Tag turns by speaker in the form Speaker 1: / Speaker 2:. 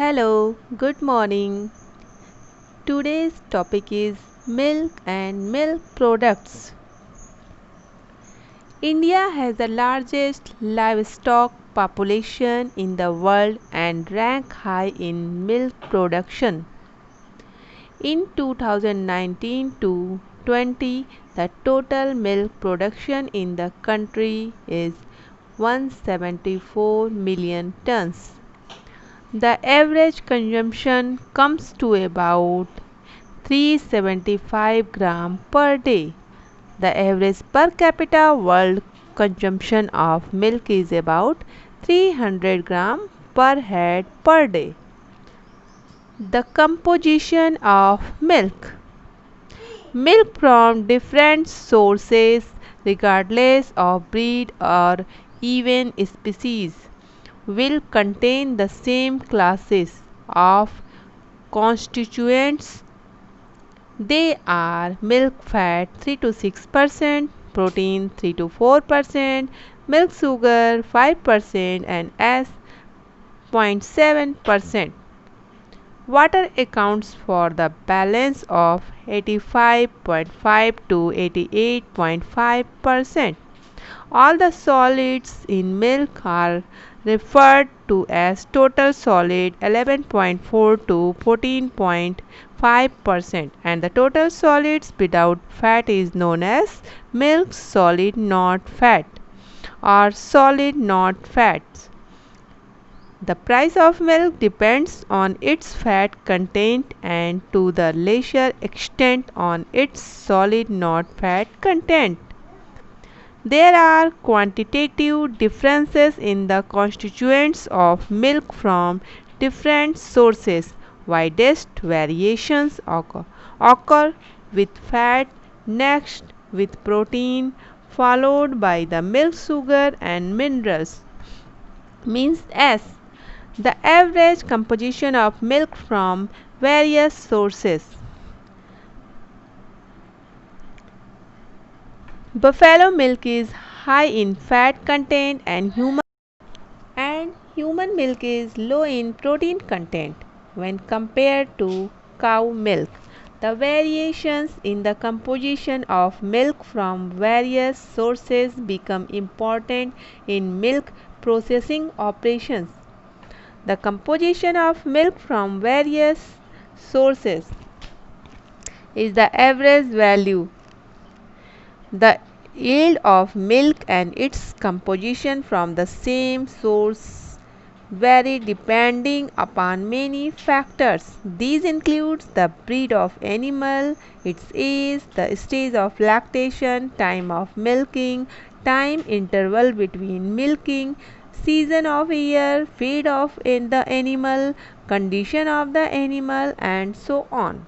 Speaker 1: Hello, good morning. Today's topic is milk and milk products. India has the largest livestock population in the world and rank high in milk production. In 2019 to 20, the total milk production in the country is 174 million tons. The average consumption comes to about 375 gram per day. The average per capita world consumption of milk is about 300 gram per head per day. The composition of milk. Milk from different sources, regardless of breed or even species, will contain the same classes of constituents. They are milk fat 3 to 6%, protein 3 to 4%, milk sugar 5% and S 0.7%. Water accounts for the balance of 85.5 to 88.5%. All the solids in milk are referred to as total solid 11.4 to 14.5%, and the total solids without fat is known as milk solid not fat or solid not fats. The price of milk depends on its fat content and to the lesser extent on its solid not fat content. There are quantitative differences in the constituents of milk from different sources. Widest variations occur with fat, next with protein, followed by the milk sugar and minerals. Means S. The average composition of milk from various sources. Buffalo milk is high in fat content and human milk is low in protein content when compared to cow milk. The variations in the composition of milk from various sources become important in milk processing operations. The composition of milk from various sources is the average value. The yield of milk and its composition from the same source vary depending upon many factors. These include the breed of animal, its age, the stage of lactation, time of milking, time interval between milking, season of year, feed of the animal, condition of the animal, and so on.